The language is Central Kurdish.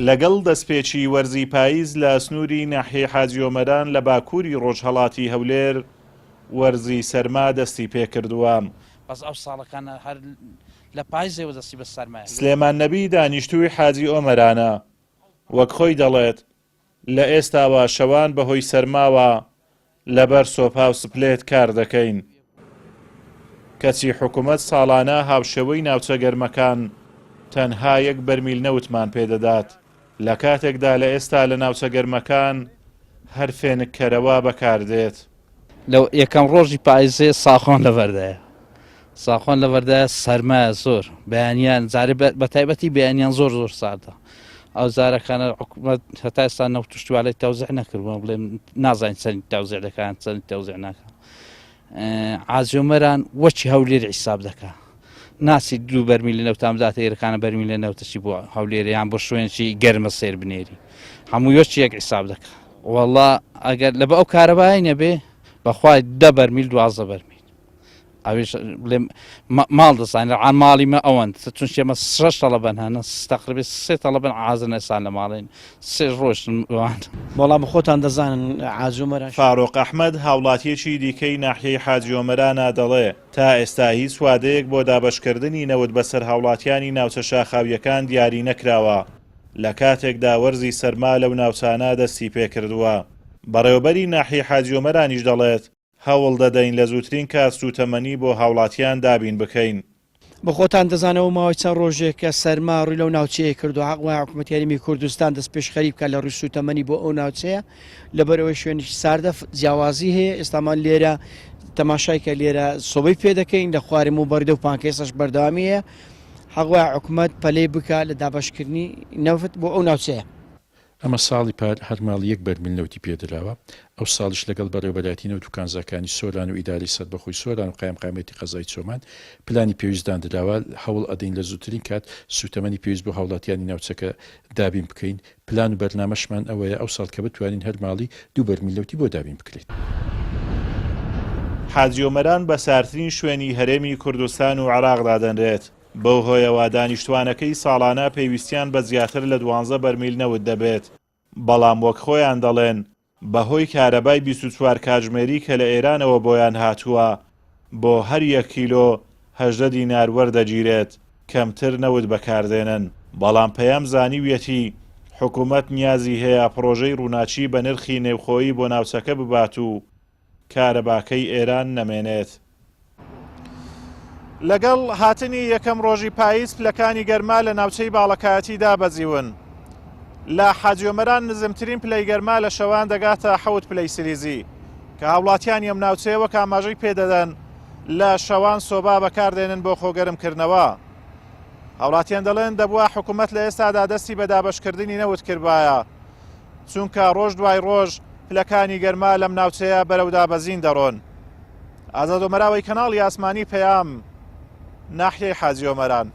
لەگەڵ دەستپێکی وەرزی پاییز لە سنووری ناحیە حاجیۆمەران لە باکووری ڕۆژهەڵاتی هەولێر وەرزی سەرما دەستی پێکردووە. بەس ئەو ساڵەکانە هەر لە پاییزەوە دەستی بە سەرمایە. سلێمان نەبی دانیشتووی حاجی ئۆمەرانە وەک خۆی دەڵێت لە ئێستاوە شەوان بەهۆی سەرماوە لەبەر سۆپا و سپلێت کار دەکەین. کەچی حکوومەت ساڵانە هاوشێوەی ناوچە گەرمەکان تەنها 1 بەرمیل نەوتمان پێدەدات لە کاتێکدا لە ئێستا لە ناوچە گەرمەکان هەر فێنکەرەوە بەکاردێت. لەو یەکەم ڕۆژی پاییزێ ساخۆن لەبەردایە. ساخۆن لەبەردایە سەرمایە زۆر بەیانیان جارێ بە تایبەتی بەیانیان زۆر ساردە. ئەو جارەکانە حکوومەت هەتا ئێستا نەوتشتوالەی تەوزیع نەکردووە بڵێم نازانین چەندی تەوزیع دەکەن چەندی تەوزیع ناکەن. حاجیۆمەران وەچی هەولێر حیساب دەکات. ناسی 2 بەرمیلی نەوتام بداتە ئێرەکانە بەرمیلە نەوتەچی بۆ هەولێر یان بۆ شوێنی گەرمە سێر بنێری هەموو یۆکی یەک حیساب دەکات. وەڵڵا ئەگەر لە بە ئەو کارەبایی نەبێ بەخوای 10 بەرمیل 12 بەرمیل ئەویش بڵێم ماڵ دەزانین ڕان ماڵی مە ئەوەن چون شێمە 6 تەڵەبن هەنە تەقریبا 3 تەڵەبن ئازن ئێستا لە ماڵین 3 ڕۆژن وەڵام خۆتان دەزانن حاجیۆمەران. فاڕۆق ئەحمەد هاوڵاتیەکی دیکەی ناحیەی حاجیۆمەرانە دەڵێ تا ئێستا هیچ وادەیەک بۆ دابەشکردنی نەوت بەسەر هاوڵاتیانی ناوچە شاخاویەکان دیاری نەکراوە لە کاتێکدا وەرزی سەرما لەو ناوچانە دەستی پێکردووە. بەڕێوەبەری ناحیە حاجیۆمەرانیش دەڵێت هەوڵ دەدەین لە زووترین کات سوتەمەنی بۆ هاوڵاتیان دابین بکەین. بە خۆتان دەزانەوە ماوەی چەند ڕۆژێک کە سەرما ڕووی لەو ناوچەیە کردو حەقوای حکوومەتی هەرێمی کوردستان دەست پێش خەریب بکات لە ڕووی سوتەمەنی بۆ ئەو ناوچەیە لەبەرەوەی شوێنی ساردە جیاوازی هەیە. ئێستامان لێرە تەماشای کە لێرە سۆبەی پێ دەکەین لە خوارم و بەردە و پانکێسەش بەردەوامیە حەقوای حکوومەت پەلەی بکات لە دابەشکردنی نەوت بۆ ئەو ناوچەیە. ئەمە ساڵی پار هەر ماڵ 1 بەرمیل نەوتی پێدراوە. ئەو ساڵش لەگەڵ بەڕێوەبەرەتی نەوت و کانزاکانی سۆران و ئیداری سەربەخۆی سۆران و قایمقامەتی قەزای چۆمان پلانی پێویستدان دراوە هەوڵ ئەدەین لە زووترین کات سوتەمەنی پێویست بۆ هاوڵاتیانی ناوچەکە دابین بکەین. پلان و بەرنامەشمان ئەوەیە ئەو ساڵ کە بتوانین هەر ماڵی 2 بەرمیل نەوتی بۆ دابین بکرێت. حاجیۆمەران بە ساردترین شوێنی هەرێمی کوردستان و عێراقدا دەنرێت. بەو هۆیەوە دانیشتوانەکەی ساڵانە پێویستیان بە زیاتر لە 12 بەرمیل نەوت دەبێت. بەڵام وەک خۆیان دەڵێن بەهۆی کارەبای 24 کاتژمێری کە لە ئێرانەوە بۆیان هاتووە بۆ هەر 1 کیلۆ 18 دینار وەردەگیرێت کەمتر نەوت بەکاردێنن. بەڵام پەیام زانیویەتی حکوومەت نیازی هەیە پرۆژەی ڕووناچی بە نرخی نێوخۆیی بۆ ناوچەکە ببات و کارەباکەی ئێران نەمێنێت. لەگەڵ هاتنی یەکەم ڕۆژی پاییز پلەکانی گەرما لە ناوچەی باڵەکایەتیدا بەجیون. لە حاجیۆمەران نزمترین پلەی گەرما لە شەوان دەگاتە 7 پلەی سلیزی کە هاوڵاتیان ئەم ناوچەیەوە کاماژەی پێدەدەن لە شەوان سۆبا بەکاردێنن بۆ خۆگەرمکردنەوە. هاوڵاتیان دەڵێن دەبووە حکوومەت لە ئێستادا دەستی بە دابەشکردنی نەوت کردوایە چونکە ڕۆژ دوای ڕۆژ پلەکانی گەرما لەم ناوچەیە بەرەو دابەزین دەڕۆن. ئازاد ومەراوی کەناڵی ئاسمانی پەیام ناحیەی حاجیۆمەران.